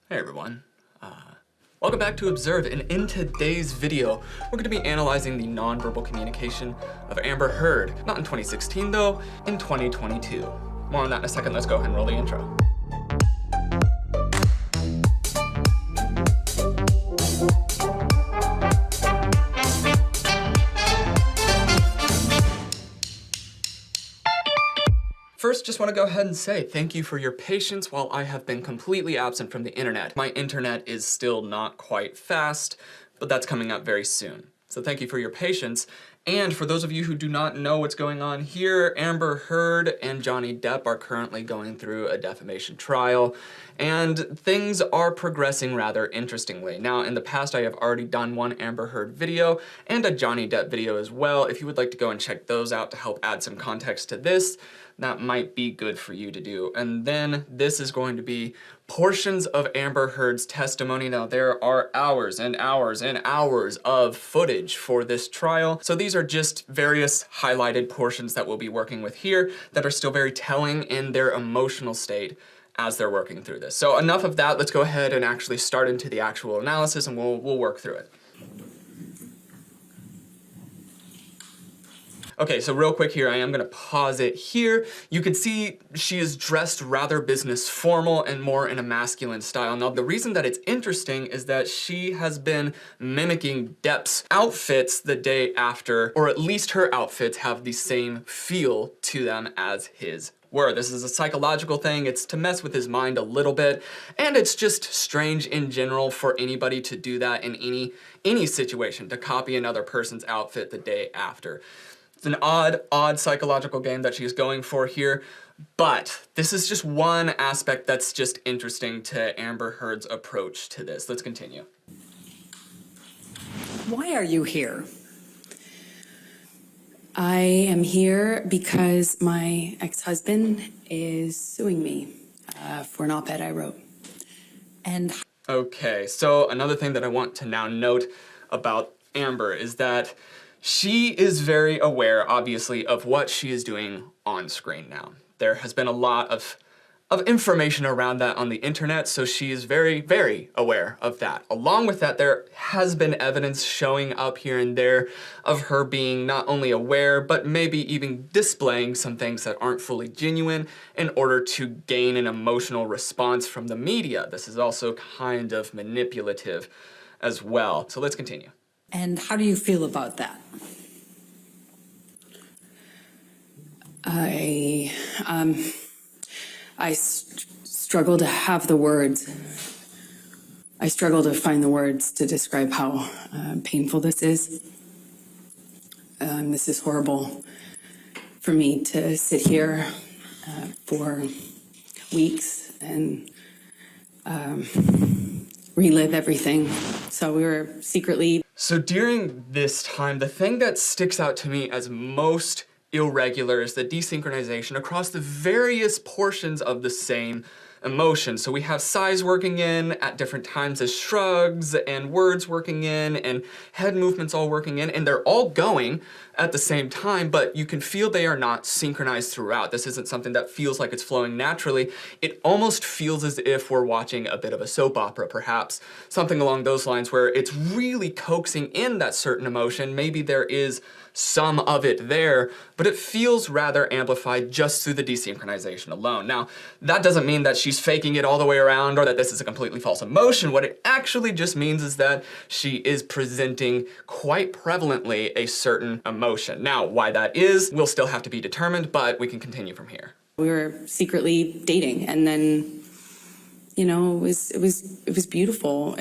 Hey everyone, welcome back to Observe, and in today's video, we're going to be analyzing the nonverbal communication of Amber Heard. Not in 2016 though, in 2022. More on that in a second, let's go ahead and roll the intro. First, just want to go ahead and say thank you for your patience while I have been completely absent from the internet. My internet is still not quite fast, but that's coming up very soon. So thank you for your patience. And for those of you who do not know what's going on here, Amber Heard and Johnny Depp are currently going through a defamation trial, and things are progressing rather interestingly. Now, in the past, I have already done one Amber Heard video and a Johnny Depp video as well. If you would like to go and check those out to help add some context to this, that might be good for you to do. And then this is going to be portions of Amber Heard's testimony. Now, there are hours and hours and hours of footage for this trial. So these are just various highlighted portions that we'll be working with here that are still very telling in their emotional state as they're working through this. So enough of that, let's go ahead and actually start into the actual analysis, and we'll work through it. Okay, so real quick here, I am gonna pause it here. You can see she is dressed rather business formal and more in a masculine style. Now, the reason that it's interesting is that she has been mimicking Depp's outfits the day after, or at least her outfits have the same feel to them as his were. This is a psychological thing. It's to mess with his mind a little bit, and it's just strange in general for anybody to do that in any situation, to copy another person's outfit the day after. It's an odd psychological game that she's going for here, but this is just one aspect that's just interesting to Amber Heard's approach to this. Let's continue. Why are you here? I am here because my ex-husband is suing me for an op-ed I wrote. And okay, so another thing that I want to now note about Amber is that she is very aware, obviously, of what she is doing on screen now. There has been a lot of information around that on the internet, so she is very, very aware of that. Along with that, there has been evidence showing up here and there of her being not only aware, but maybe even displaying some things that aren't fully genuine in order to gain an emotional response from the media. This is also kind of manipulative as well. So let's continue. And how do you feel about that? I struggle to have the words. I struggle to find the words to describe how painful this is. This is horrible for me to sit here for weeks and relive everything. So we were secretly... So during this time, the thing that sticks out to me as most irregular is the desynchronization across the various portions of the same emotion. So we have sighs working in at different times as shrugs, and words working in, and head movements all working in, and they're all going at the same time, but you can feel they are not synchronized throughout. This isn't something that feels like it's flowing naturally. It almost feels as if we're watching a bit of a soap opera, perhaps. Something along those lines where it's really coaxing in that certain emotion. Maybe there is some of it there, but it feels rather amplified just through the desynchronization alone. Now, that doesn't mean that she's faking it all the way around or that this is a completely false emotion. What it actually just means is that she is presenting quite prevalently a certain emotion. Now, why that is will still have to be determined, but we can continue from here. We were secretly dating, and then, you know, it was beautiful.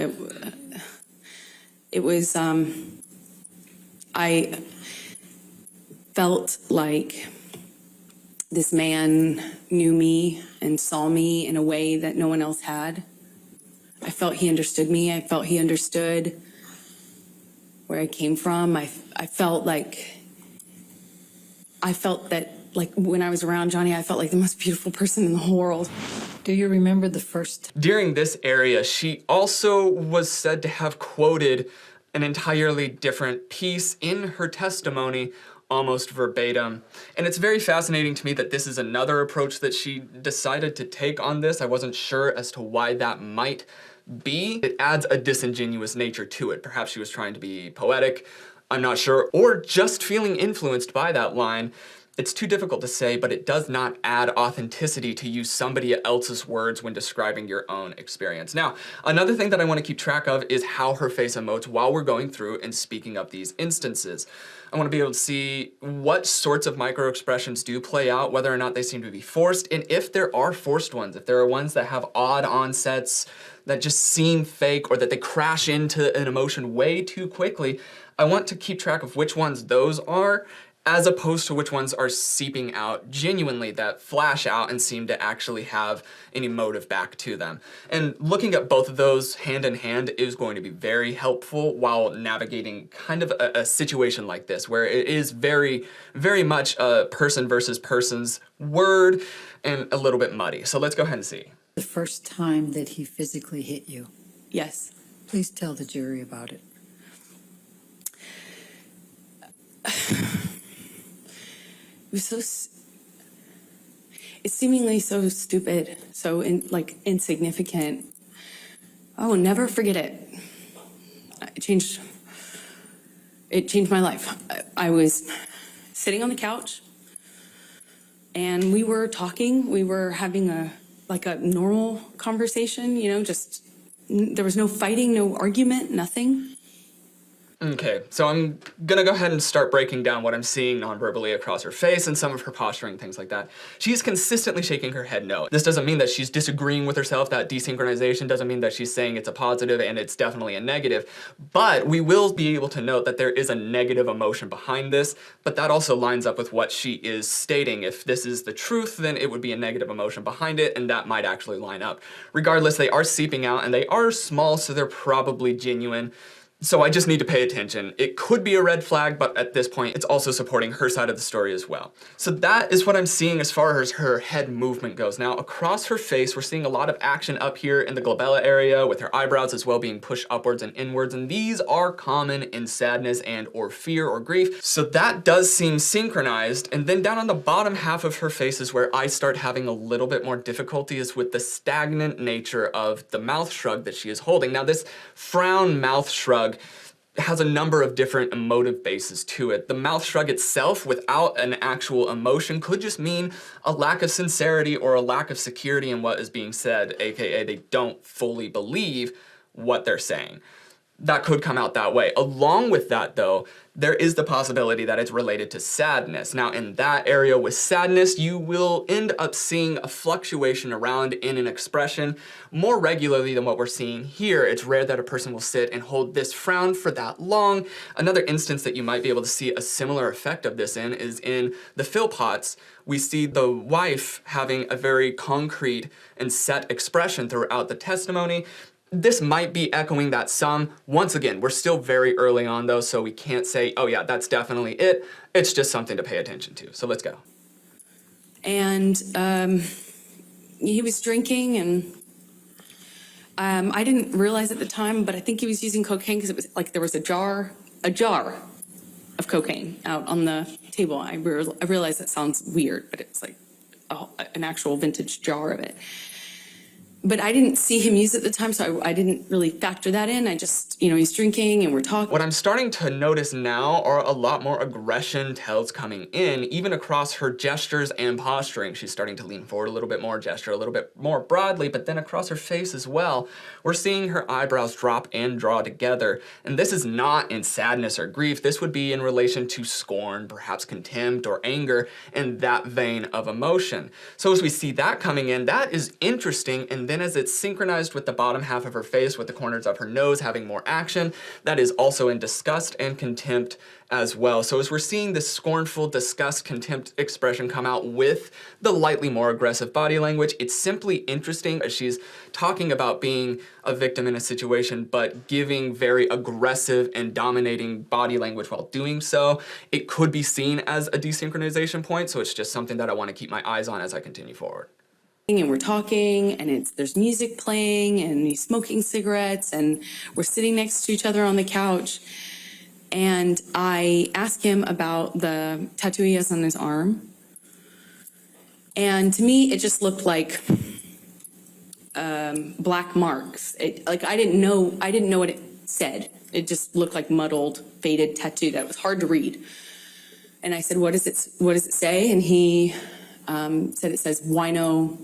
I felt like this man knew me and saw me in a way that no one else had. I felt he understood me. I felt he understood where I came from. I felt that, like, when I was around Johnny, I felt like the most beautiful person in the whole world. Do you remember the first? During this area, she also was said to have quoted an entirely different piece in her testimony, almost verbatim. And it's very fascinating to me that this is another approach that she decided to take on this. I wasn't sure as to why that might B, it adds a disingenuous nature to it. Perhaps she was trying to be poetic, I'm not sure, or just feeling influenced by that line. It's too difficult to say, but it does not add authenticity to use somebody else's words when describing your own experience. Now, another thing that I want to keep track of is how her face emotes while we're going through and speaking of these instances. I want to be able to see what sorts of microexpressions do play out, whether or not they seem to be forced, and if there are forced ones, if there are ones that have odd onsets that just seem fake or that they crash into an emotion way too quickly, I want to keep track of which ones those are, as opposed to which ones are seeping out genuinely, that flash out and seem to actually have an emotive back to them. And looking at both of those hand in hand is going to be very helpful while navigating kind of a situation like this, where it is very, very much a person versus person's word and a little bit muddy. So let's go ahead and see. The first time that he physically hit you, Yes. please tell the jury about it. It was it's seemingly so stupid, so insignificant. Oh, never forget it. It changed my life. I was sitting on the couch and we were talking. We were having a normal conversation, there was no fighting, no argument, nothing. Okay, so I'm gonna go ahead and start breaking down what I'm seeing non-verbally across her face and some of her posturing, things like that. She's consistently shaking her head no. This doesn't mean that she's disagreeing with herself. That desynchronization doesn't mean that she's saying it's a positive and it's definitely a negative, but we will be able to note that there is a negative emotion behind this, but that also lines up with what she is stating. If this is the truth, then it would be a negative emotion behind it, and that might actually line up. Regardless, they are seeping out and they are small, so they're probably genuine. So I just need to pay attention. It could be a red flag, but at this point, it's also supporting her side of the story as well. So that is what I'm seeing as far as her head movement goes. Now, across her face, we're seeing a lot of action up here in the glabella area, with her eyebrows as well being pushed upwards and inwards, and these are common in sadness and or fear or grief. So that does seem synchronized. And then down on the bottom half of her face is where I start having a little bit more difficulty, is with the stagnant nature of the mouth shrug that she is holding. Now, this frown mouth shrug has a number of different emotive bases to it. The mouth shrug itself, without an actual emotion, could just mean a lack of sincerity or a lack of security in what is being said, aka they don't fully believe what they're saying. That could come out that way. Along with that, though, there is the possibility that it's related to sadness. Now, in that area with sadness, you will end up seeing a fluctuation around in an expression more regularly than what we're seeing here. It's rare that a person will sit and hold this frown for that long. Another instance that you might be able to see a similar effect of this in is in the Philpotts. We see the wife having a very concrete and set expression throughout the testimony. This might be echoing that some. Once again, we're still very early on though, so we can't say, oh yeah, that's definitely it. It's just something to pay attention to. So let's go. And he was drinking, and I didn't realize at the time, but I think he was using cocaine because it was like there was a jar of cocaine out on the table. I realize that sounds weird, but it's like an actual vintage jar of it. But I didn't see him use it at the time, so I didn't really factor that in. I just, he's drinking and we're talking. What I'm starting to notice now are a lot more aggression tells coming in, even across her gestures and posturing. She's starting to lean forward a little bit more, gesture a little bit more broadly, but then across her face as well, we're seeing her eyebrows drop and draw together. And this is not in sadness or grief. This would be in relation to scorn, perhaps contempt or anger, and that vein of emotion. So as we see that coming in, that is interesting. And then as it's synchronized with the bottom half of her face, with the corners of her nose having more action, that is also in disgust and contempt as well. So as we're seeing this scornful, disgust, contempt expression come out with the lightly more aggressive body language, it's simply interesting as she's talking about being a victim in a situation, but giving very aggressive and dominating body language while doing so. It could be seen as a desynchronization point, so it's just something that I want to keep my eyes on as I continue forward. And we're talking, and there's music playing, and he's smoking cigarettes, and we're sitting next to each other on the couch. And I asked him about the tattoo he has on his arm. And to me, it just looked like black marks. I didn't know what it said. It just looked like muddled, faded tattoo that was hard to read. And I said, what does it say? And he said it says wino.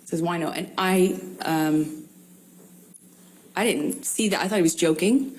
It says wino. And I didn't see that. I thought he was joking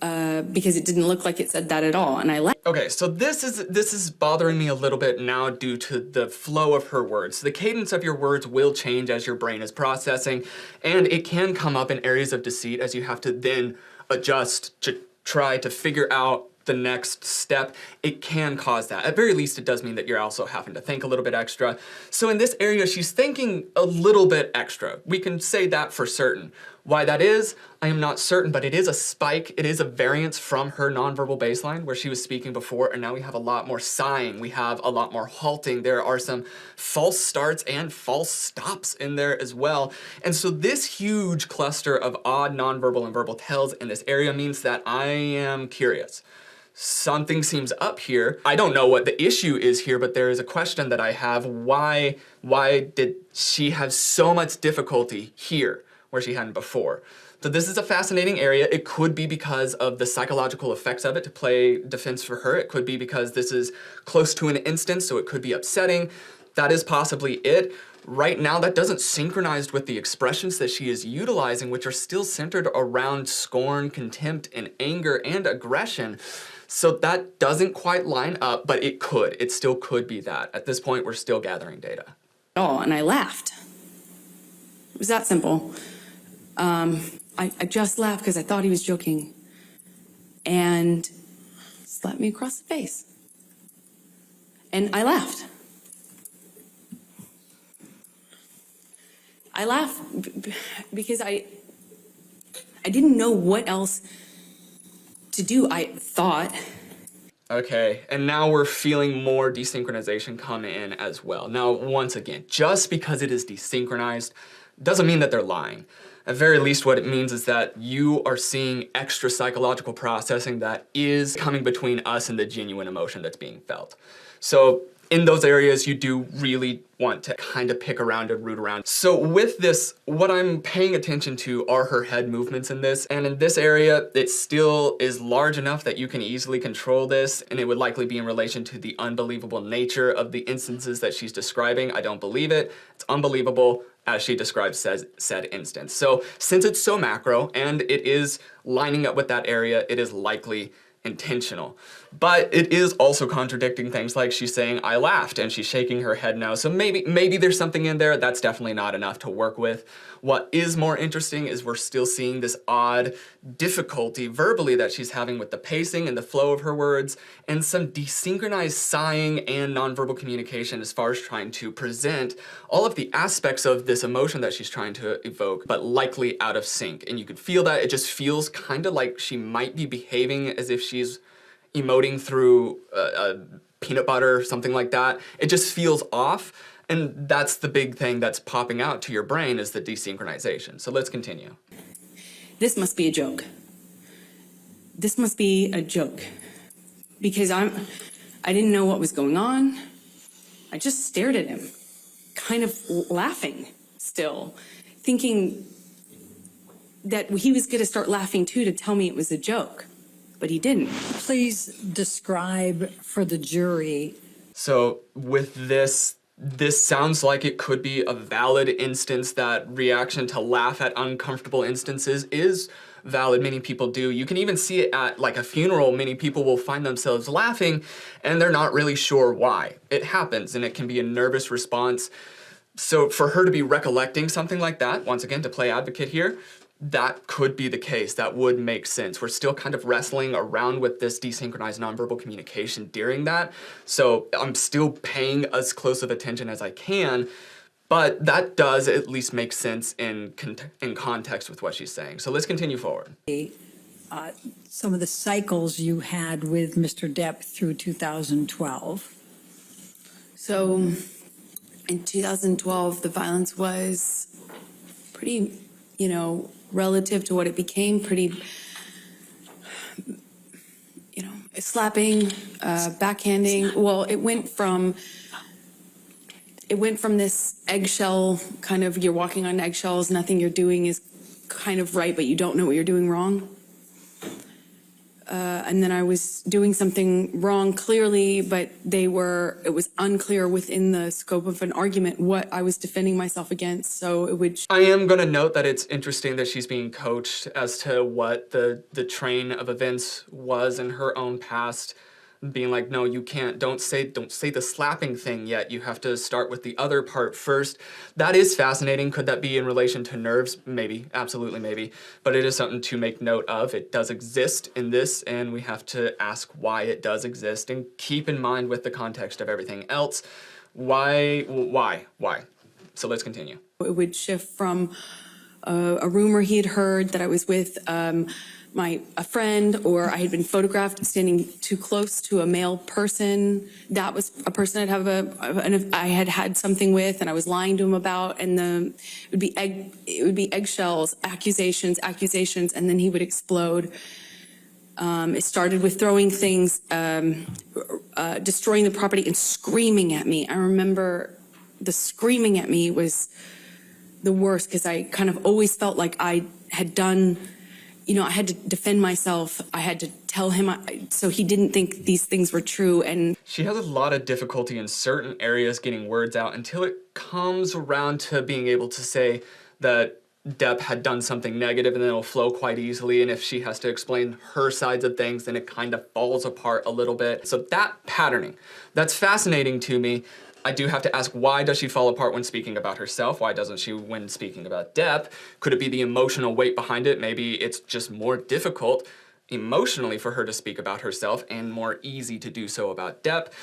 because it didn't look like it said that at all. And I left. Okay, so this is bothering me a little bit now due to the flow of her words. The cadence of your words will change as your brain is processing, and it can come up in areas of deceit as you have to then adjust to try to figure out the next step. It can cause that. At very least, it does mean that you're also having to think a little bit extra. So in this area, she's thinking a little bit extra. We can say that for certain. Why that is, I am not certain, but it is a spike. It is a variance from her nonverbal baseline where she was speaking before, and now we have a lot more sighing. We have a lot more halting. There are some false starts and false stops in there as well. And so this huge cluster of odd nonverbal and verbal tells in this area means that I am curious. Something seems up here. I don't know what the issue is here, but there is a question that I have. Why did she have so much difficulty here where she hadn't before? So this is a fascinating area. It could be because of the psychological effects of it to play defense for her. It could be because this is close to an instance, so it could be upsetting. That is possibly it. Right now, that doesn't synchronize with the expressions that she is utilizing, which are still centered around scorn, contempt, and anger and aggression. So that doesn't quite line up, but it could. It still could be that. At this point, we're still gathering data. Oh, and I laughed. It was that simple. I just laughed because I thought he was joking and slapped me across the face. And I laughed. I laughed because I didn't know what else to do, I thought. Okay, and now we're feeling more desynchronization come in as well. Now, once again, just because it is desynchronized doesn't mean that they're lying. At very least, what it means is that you are seeing extra psychological processing that is coming between us and the genuine emotion that's being felt. So in those areas, you do really want to kind of pick around and root around. So with this, what I'm paying attention to are her head movements in this. And in this area, it still is large enough that you can easily control this. And it would likely be in relation to the unbelievable nature of the instances that she's describing. I don't believe it. It's unbelievable as she describes said instance. So since it's so macro and it is lining up with that area, it is likely intentional. But it is also contradicting things like she's saying, I laughed, and she's shaking her head no. So maybe there's something in there. That's definitely not enough to work with. What is more interesting is we're still seeing this odd difficulty verbally that she's having with the pacing and the flow of her words, and some desynchronized sighing and nonverbal communication as far as trying to present all of the aspects of this emotion that she's trying to evoke, but likely out of sync. And you could feel that. It just feels kind of like she might be behaving as if she's emoting through peanut butter or something like that. It just feels off, and that's the big thing that's popping out to your brain is the desynchronization. So let's continue. This must be a joke. This must be a joke. Because I didn't know what was going on. I just stared at him, kind of laughing still, thinking that he was going to start laughing too to tell me it was a joke. But he didn't. Please describe for the jury. So with this sounds like it could be a valid instance. That reaction to laugh at uncomfortable instances is valid. Many people do. You can even see it at like a funeral. Many people will find themselves laughing and they're not really sure why. It happens, and it can be a nervous response. So for her to be recollecting something like that, once again, to play advocate here, that could be the case. That would make sense. We're still kind of wrestling around with this desynchronized nonverbal communication during that. So I'm still paying as close of attention as I can, but that does at least make sense in context with what she's saying. So let's continue forward. Some of the cycles you had with Mr. Depp through 2012. So in 2012, the violence was pretty, relative to what it became, pretty, slapping, backhanding. Well, it went from it went from this eggshell kind of, you're walking on eggshells, nothing you're doing is kind of right, but you don't know what you're doing wrong. And then I was doing something wrong clearly, but it was unclear within the scope of an argument what I was defending myself against. So it would. I am going to note that it's interesting that she's being coached as to what the train of events was in her own past, being like, no, you can't, don't say the slapping thing yet. You have to start with the other part first. That is fascinating. Could that be in relation to nerves? Maybe, absolutely maybe. But it is something to make note of. It does exist in this, and we have to ask why it does exist and keep in mind with the context of everything else. Why? So let's continue. It would shift from a rumor he had heard that I was with a friend, or I had been photographed standing too close to a male person. That was a person I had something with, and I was lying to him about. And it would be eggshells, accusations, and then he would explode. It started with throwing things, destroying the property, and screaming at me. I remember the screaming at me was the worst, because I kind of always felt like I had done. I had to defend myself. I had to tell him so he didn't think these things were true. And she has a lot of difficulty in certain areas getting words out until it comes around to being able to say that Depp had done something negative, and then it'll flow quite easily. And if she has to explain her sides of things, then it kind of falls apart a little bit. So that patterning, that's fascinating to me. I do have to ask, why does she fall apart when speaking about herself? Why doesn't she when speaking about Depp? Could it be the emotional weight behind it? Maybe it's just more difficult emotionally for her to speak about herself and more easy to do so about Depp.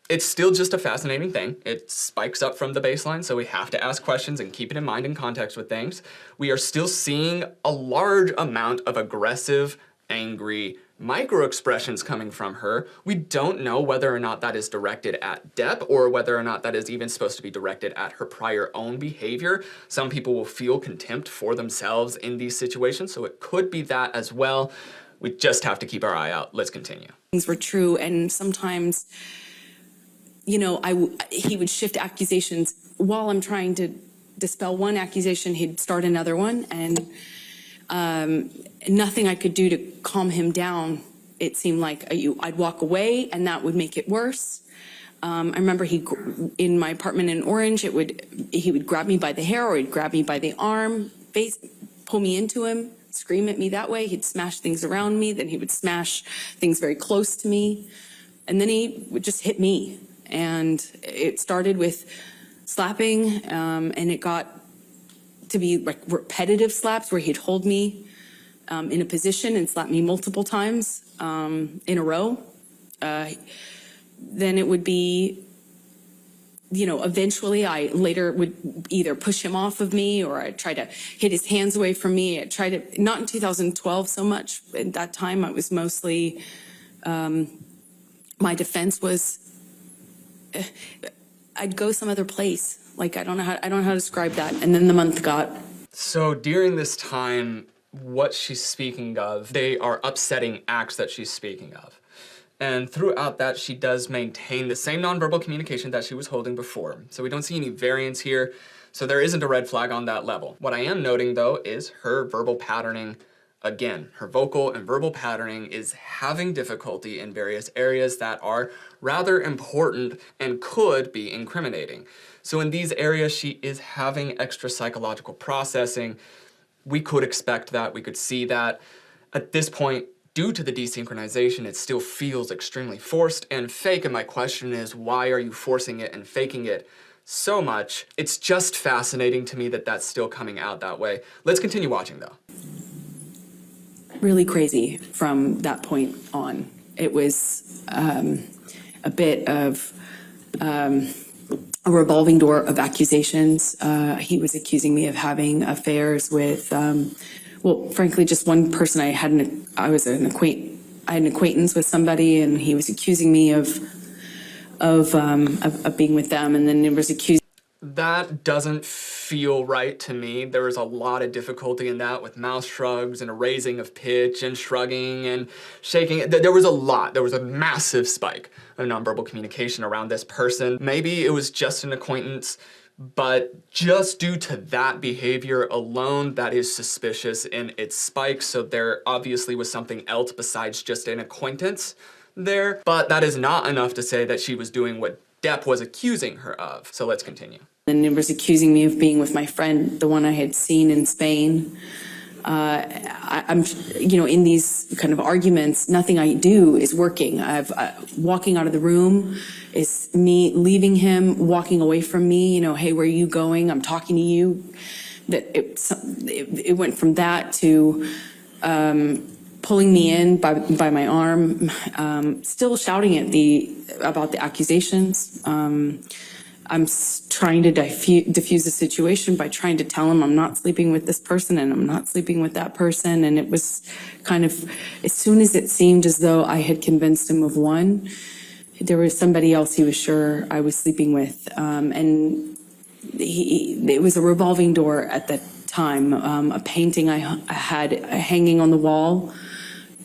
It's still just a fascinating thing. It spikes up from the baseline, so we have to ask questions and keep it in mind in context with things. We are still seeing a large amount of aggressive, angry micro-expressions coming from her. We don't know whether or not that is directed at Depp, or whether or not that is even supposed to be directed at her prior own behavior. Some people will feel contempt for themselves in these situations, so it could be that as well. We just have to keep our eye out. Let's continue. Things were true, and sometimes, he would shift accusations while I'm trying to dispel one accusation. He'd start another one, and nothing I could do to calm him down. It seemed like I'd walk away, and that would make it worse. I remember in my apartment in Orange, he would grab me by the hair, or he'd grab me by the arm, pull me into him, scream at me that way. He'd smash things around me, then he would smash things very close to me, and then he would just hit me. And it started with slapping, and it got to be like repetitive slaps where he'd hold me in a position and slap me multiple times in a row. Then it would be, eventually I later would either push him off of me, or I'd try to hit his hands away from me. I'd try to, not in 2012 so much. At that time, I was mostly, my defense was, I'd go some other place. Like, I don't know how to describe that. And then the month got. So during this time, what she's speaking of, they are upsetting acts that she's speaking of. And throughout that, she does maintain the same nonverbal communication that she was holding before. So we don't see any variance here. So there isn't a red flag on that level. What I am noting, though, is her verbal patterning. Again, her vocal and verbal patterning is having difficulty in various areas that are rather important and could be incriminating. So in these areas, she is having extra psychological processing. We could expect that, we could see that. At this point, due to the desynchronization, it still feels extremely forced and fake, and my question is, why are you forcing it and faking it so much? It's just fascinating to me that that's still coming out that way. Let's continue watching, though. Really crazy from that point on. It was a bit of a revolving door of accusations. He was accusing me of having affairs with, frankly, just one person. I had an acquaintance with somebody, and he was accusing me of being with them, and then it was accused. That doesn't feel right to me. There was a lot of difficulty in that with mouth shrugs and a raising of pitch and shrugging and shaking. There was a lot. There was a massive spike of nonverbal communication around this person. Maybe it was just an acquaintance, but just due to that behavior alone, that is suspicious in its spike. So there obviously was something else besides just an acquaintance there. But that is not enough to say that she was doing what Depp was accusing her of. So let's continue. And it was accusing me of being with my friend, the one I had seen in Spain. I'm, in these kind of arguments, nothing I do is working. Walking out of the room is me leaving him, walking away from me, hey, where are you going? I'm talking to you. That it went from that to pulling me in by my arm, still shouting about the accusations. I'm trying to diffuse the situation by trying to tell him I'm not sleeping with this person and I'm not sleeping with that person. And it was kind of, as soon as it seemed as though I had convinced him of one, there was somebody else he was sure I was sleeping with. And it was a revolving door at that time. A painting I had hanging on the wall,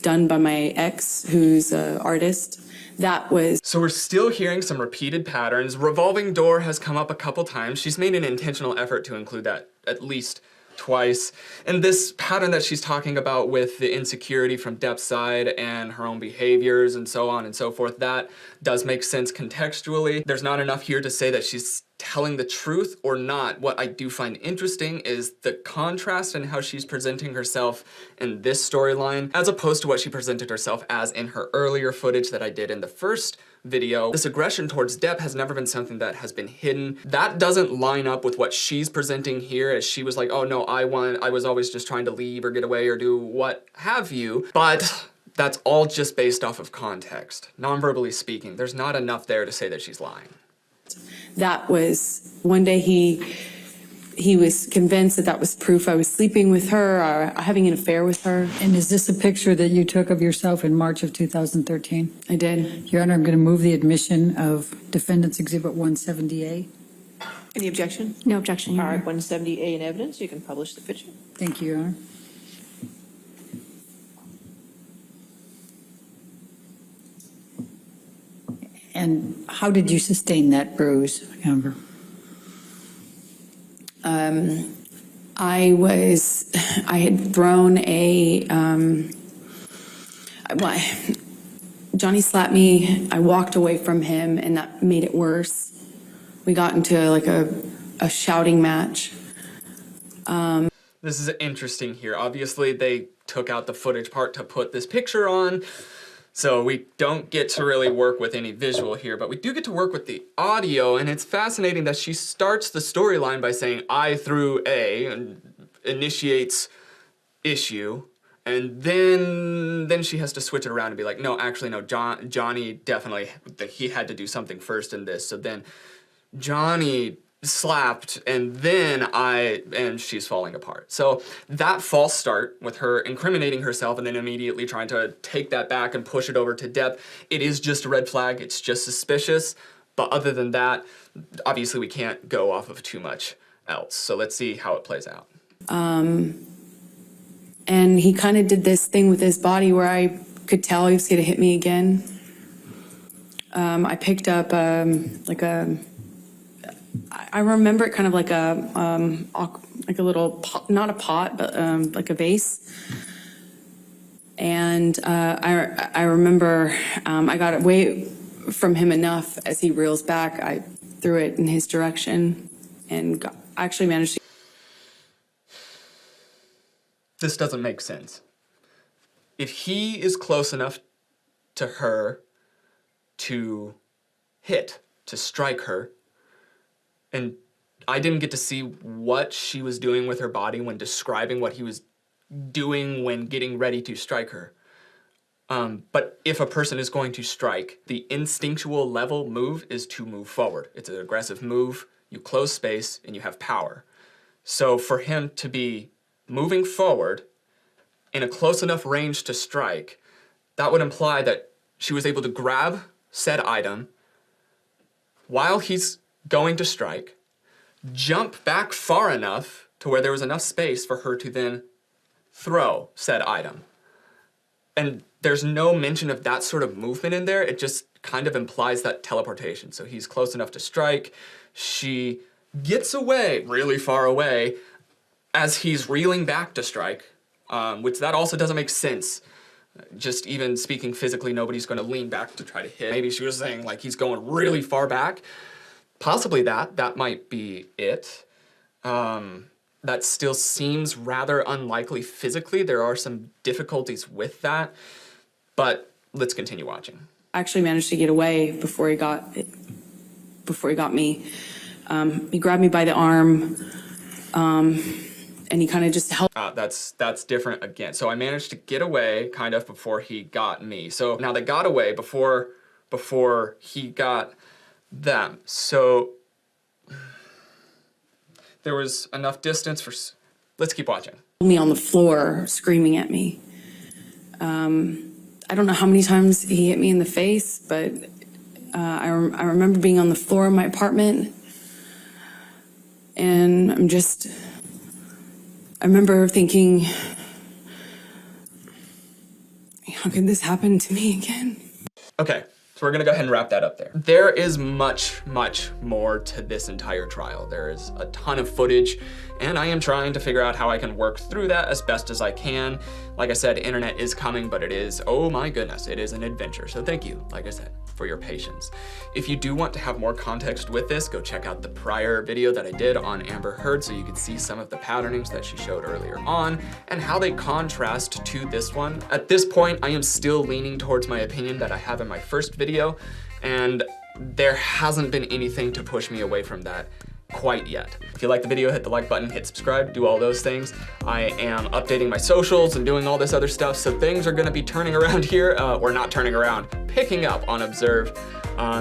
done by my ex, who's an artist. That was... So we're still hearing some repeated patterns. Revolving door has come up a couple times. She's made an intentional effort to include that at least twice. And this pattern that she's talking about with the insecurity from Depp's side and her own behaviors and so on and so forth, that does make sense contextually. There's not enough here to say that she's telling the truth or not. What I do find interesting is the contrast in how she's presenting herself in this storyline as opposed to what she presented herself as in her earlier footage that I did in the first video. This aggression towards Depp has never been something that has been hidden. That doesn't line up with what she's presenting here, as she was like, oh no, I was always just trying to leave or get away or do what have you. But that's all just based off of context. Non-verbally speaking, there's not enough there to say that she's lying. That was, one day he was convinced that was proof I was sleeping with her or having an affair with her. And is this a picture that you took of yourself in March of 2013? I did. Your Honor, I'm going to move the admission of Defendants Exhibit 170A. Any objection? No objection, Your All right, Honor. 170A in evidence. You can publish the picture. Thank you, Your Honor. And how did you sustain that bruise, Amber? I had thrown Johnny slapped me, I walked away from him, and that made it worse. We got into like a shouting match. This is interesting here. Obviously, they took out the footage part to put this picture on, so we don't get to really work with any visual here, but we do get to work with the audio, and it's fascinating that she starts the storyline by saying, I threw A, and initiates issue, and then she has to switch it around and be like, no, actually, no, Johnny definitely, he had to do something first in this, so then Johnny slapped, and then and she's falling apart. So that false start with her incriminating herself and then immediately trying to take that back and push it over to Depp, it is just a red flag, it's just suspicious, but other than that, obviously we can't go off of too much else. So let's see how it plays out. And he kind of did this thing with his body where I could tell he was going to hit me again. I picked up I remember it kind of like a little pot, not a pot, but like a vase. And I remember I got away from him enough as he reels back. I threw it in his direction and actually managed to. This doesn't make sense. If he is close enough to her to to strike her, and I didn't get to see what she was doing with her body when describing what he was doing when getting ready to strike her. But if a person is going to strike, the instinctual level move is to move forward. It's an aggressive move, you close space, and you have power. So for him to be moving forward in a close enough range to strike, that would imply that she was able to grab said item while he's going to strike, jump back far enough to where there was enough space for her to then throw said item. And there's no mention of that sort of movement in there. It just kind of implies that teleportation. So he's close enough to strike. She gets away, really far away, as he's reeling back to strike, which that also doesn't make sense. Just even speaking physically, nobody's gonna lean back to try to hit. Maybe she was saying like he's going really far back. Possibly that might be it. That still seems rather unlikely physically. There are some difficulties with that, but let's continue watching. I actually managed to get away before he got me. He grabbed me by the arm, and he kind of just helped. That's different again. So I managed to get away kind of before he got me. So now they got away before he got them. So there was enough distance for, let's keep watching. Me on the floor screaming at me. I don't know how many times he hit me in the face, but I remember being on the floor of my apartment, and I remember thinking, how could this happen to me again? Okay, so we're gonna go ahead and wrap that up there. There is much, much more to this entire trial. There is a ton of footage, and I am trying to figure out how I can work through that as best as I can. Like I said, internet is coming, but it is, oh my goodness, it is an adventure. So thank you, like I said, for your patience. If you do want to have more context with this, go check out the prior video that I did on Amber Heard so you can see some of the patternings that she showed earlier on and how they contrast to this one. At this point, I am still leaning towards my opinion that I have in my first video, and there hasn't been anything to push me away from that quite yet. If you like the video, hit the like button, hit subscribe, do all those things. I am updating my socials and doing all this other stuff, so things are gonna be turning around here, or not turning around, picking up on Observe.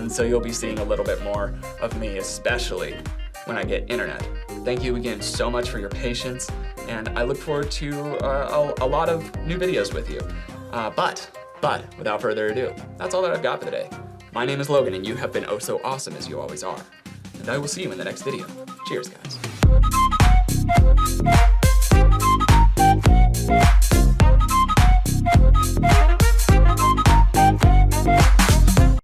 So you'll be seeing a little bit more of me, especially when I get internet. Thank you again so much for your patience, and I look forward to a lot of new videos with you. But without further ado, that's all that I've got for today. My name is Logan, and you have been oh so awesome as you always are. And I will see you in the next video. Cheers, guys.